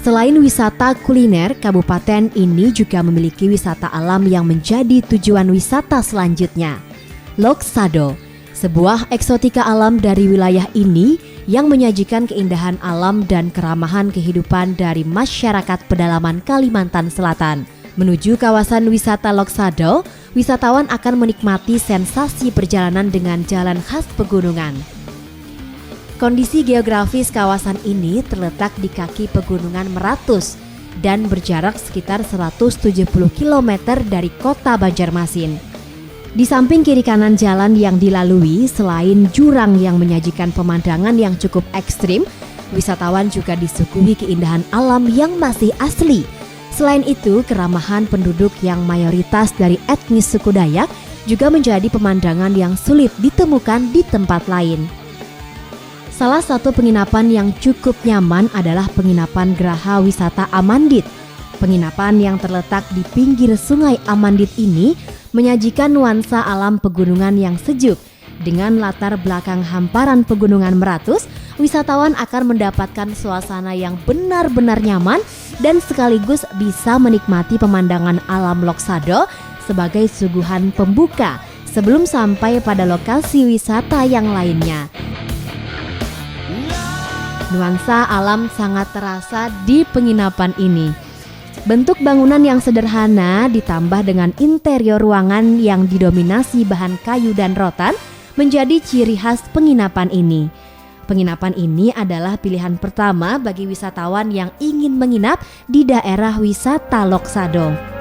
Selain wisata kuliner, kabupaten ini juga memiliki wisata alam yang menjadi tujuan wisata selanjutnya. Lok Sado, sebuah eksotika alam dari wilayah ini yang menyajikan keindahan alam dan keramahan kehidupan dari masyarakat pedalaman Kalimantan Selatan. Menuju kawasan wisata Lok Sado, wisatawan akan menikmati sensasi perjalanan dengan jalan khas pegunungan. Kondisi geografis kawasan ini terletak di kaki Pegunungan Meratus dan berjarak sekitar 170 km dari kota Banjarmasin. Di samping kiri kanan jalan yang dilalui, selain jurang yang menyajikan pemandangan yang cukup ekstrim, wisatawan juga disuguhi keindahan alam yang masih asli. Selain itu, keramahan penduduk yang mayoritas dari etnis suku Dayak juga menjadi pemandangan yang sulit ditemukan di tempat lain. Salah satu penginapan yang cukup nyaman adalah penginapan Geraha Wisata Amandit. Penginapan yang terletak di pinggir Sungai Amandit ini menyajikan nuansa alam pegunungan yang sejuk. Dengan latar belakang hamparan Pegunungan Meratus, wisatawan akan mendapatkan suasana yang benar-benar nyaman dan sekaligus bisa menikmati pemandangan alam Lok Sado sebagai suguhan pembuka sebelum sampai pada lokasi wisata yang lainnya. Nuansa alam sangat terasa di penginapan ini. Bentuk bangunan yang sederhana ditambah dengan interior ruangan yang didominasi bahan kayu dan rotan menjadi ciri khas penginapan ini. Penginapan ini adalah pilihan pertama bagi wisatawan yang ingin menginap di daerah wisata Lok Sado.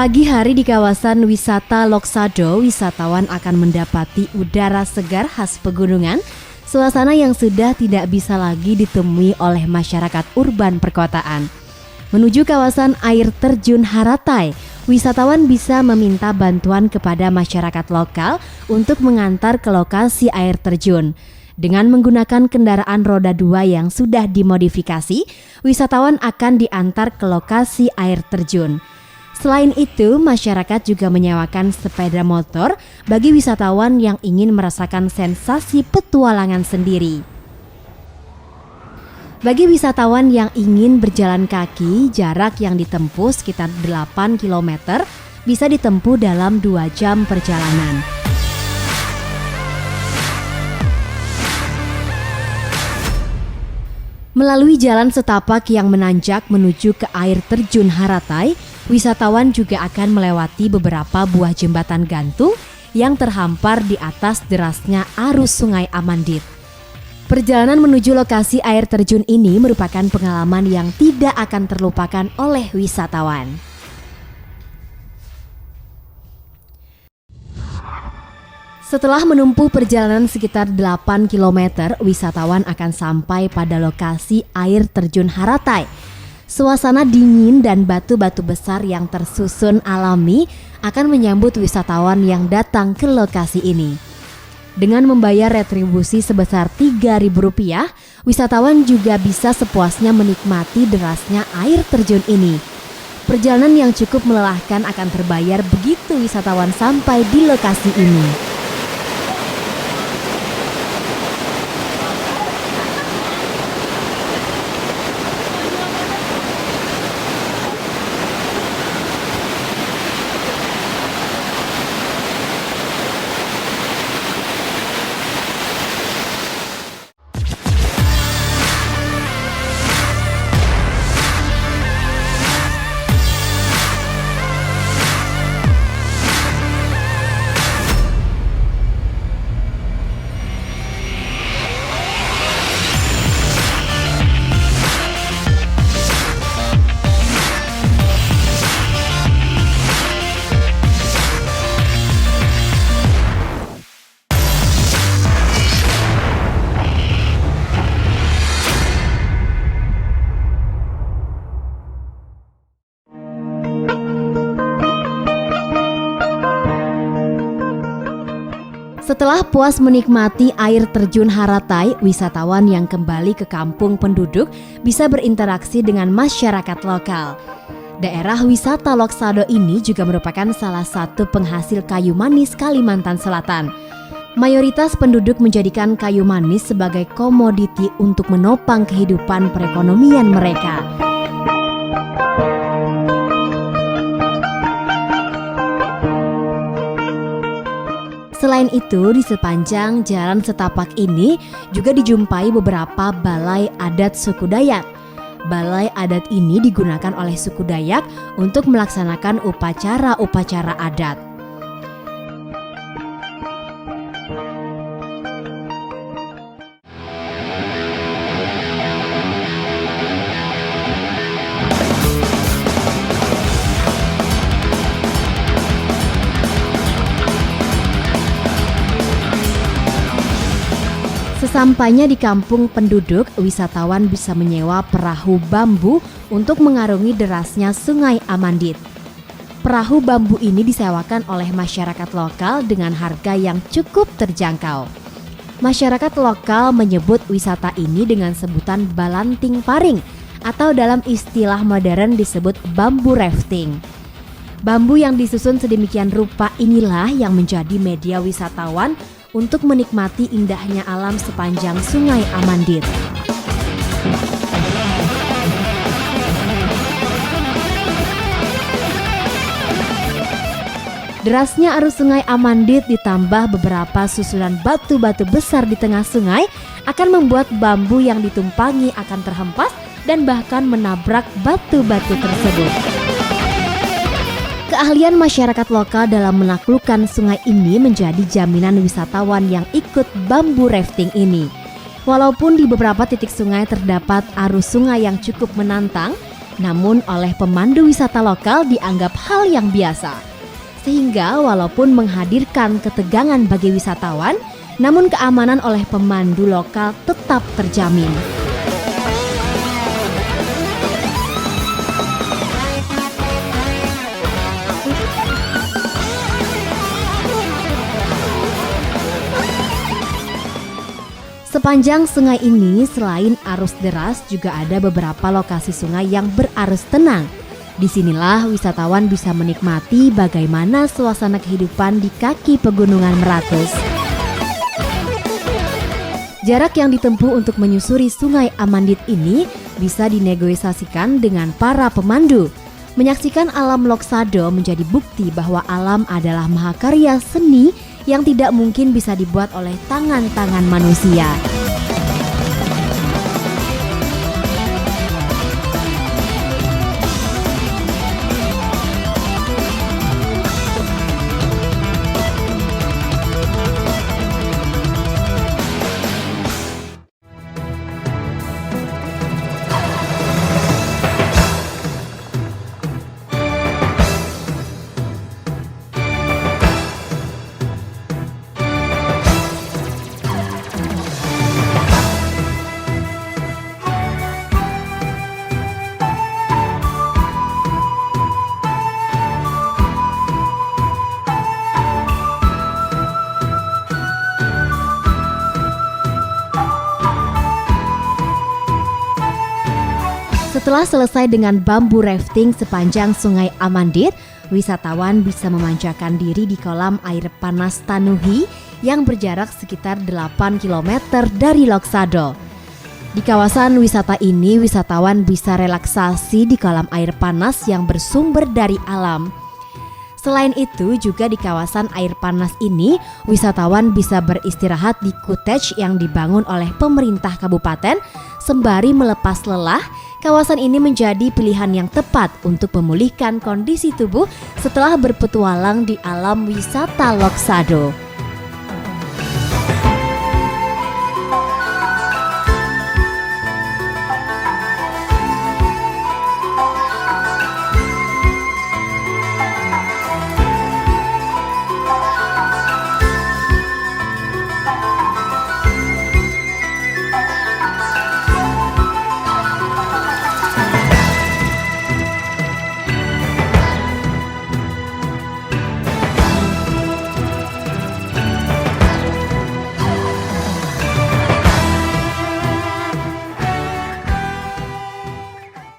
Pagi hari di kawasan wisata Lok Sado, wisatawan akan mendapati udara segar khas pegunungan, suasana yang sudah tidak bisa lagi ditemui oleh masyarakat urban perkotaan. Menuju kawasan air terjun Haratai, wisatawan bisa meminta bantuan kepada masyarakat lokal untuk mengantar ke lokasi air terjun. Dengan menggunakan kendaraan roda 2 yang sudah dimodifikasi, wisatawan akan diantar ke lokasi air terjun. Selain itu, masyarakat juga menyewakan sepeda motor bagi wisatawan yang ingin merasakan sensasi petualangan sendiri. Bagi wisatawan yang ingin berjalan kaki, jarak yang ditempuh sekitar 8 km bisa ditempuh dalam 2 jam perjalanan. Melalui jalan setapak yang menanjak menuju ke air terjun Haratai, wisatawan juga akan melewati beberapa buah jembatan gantung yang terhampar di atas derasnya arus Sungai Amandit. Perjalanan menuju lokasi air terjun ini merupakan pengalaman yang tidak akan terlupakan oleh wisatawan. Setelah menempuh perjalanan sekitar 8 km, wisatawan akan sampai pada lokasi air terjun Haratai. Suasana dingin dan batu-batu besar yang tersusun alami akan menyambut wisatawan yang datang ke lokasi ini. Dengan membayar retribusi sebesar Rp3.000, wisatawan juga bisa sepuasnya menikmati derasnya air terjun ini. Perjalanan yang cukup melelahkan akan terbayar begitu wisatawan sampai di lokasi ini. Setelah puas menikmati air terjun Haratai, wisatawan yang kembali ke kampung penduduk bisa berinteraksi dengan masyarakat lokal. Daerah wisata Lok Sado ini juga merupakan salah satu penghasil kayu manis Kalimantan Selatan. Mayoritas penduduk menjadikan kayu manis sebagai komoditi untuk menopang kehidupan perekonomian mereka. Selain itu, di sepanjang jalan setapak ini juga dijumpai beberapa balai adat suku Dayak. Balai adat ini digunakan oleh suku Dayak untuk melaksanakan upacara-upacara adat. Sesampainya di kampung penduduk, wisatawan bisa menyewa perahu bambu untuk mengarungi derasnya Sungai Amandit. Perahu bambu ini disewakan oleh masyarakat lokal dengan harga yang cukup terjangkau. Masyarakat lokal menyebut wisata ini dengan sebutan balanting paring atau dalam istilah modern disebut bambu rafting. Bambu yang disusun sedemikian rupa inilah yang menjadi media wisatawan untuk menikmati indahnya alam sepanjang Sungai Amandit. Derasnya arus Sungai Amandit ditambah beberapa susulan batu-batu besar di tengah sungai akan membuat bambu yang ditumpangi akan terhempas dan bahkan menabrak batu-batu tersebut. Keahlian masyarakat lokal dalam menaklukkan sungai ini menjadi jaminan wisatawan yang ikut bambu rafting ini. Walaupun di beberapa titik sungai terdapat arus sungai yang cukup menantang, namun oleh pemandu wisata lokal dianggap hal yang biasa. Sehingga walaupun menghadirkan ketegangan bagi wisatawan, namun keamanan oleh pemandu lokal tetap terjamin. Sepanjang sungai ini selain arus deras juga ada beberapa lokasi sungai yang berarus tenang. Disinilah wisatawan bisa menikmati bagaimana suasana kehidupan di kaki pegunungan Meratus. Jarak yang ditempuh untuk menyusuri Sungai Amandit ini bisa dinegosiasikan dengan para pemandu. Menyaksikan alam Lok Sado menjadi bukti bahwa alam adalah mahakarya seni yang tidak mungkin bisa dibuat oleh tangan-tangan manusia. Setelah selesai dengan bambu rafting sepanjang Sungai Amandit, wisatawan bisa memanjakan diri di kolam air panas Tanuhi yang berjarak sekitar 8 km dari Lok Sado. Di kawasan wisata ini, wisatawan bisa relaksasi di kolam air panas yang bersumber dari alam. Selain itu, juga di kawasan air panas ini, wisatawan bisa beristirahat di cottage yang dibangun oleh pemerintah kabupaten. Sembari melepas lelah, kawasan ini menjadi pilihan yang tepat untuk memulihkan kondisi tubuh setelah berpetualang di alam wisata Lok Sado.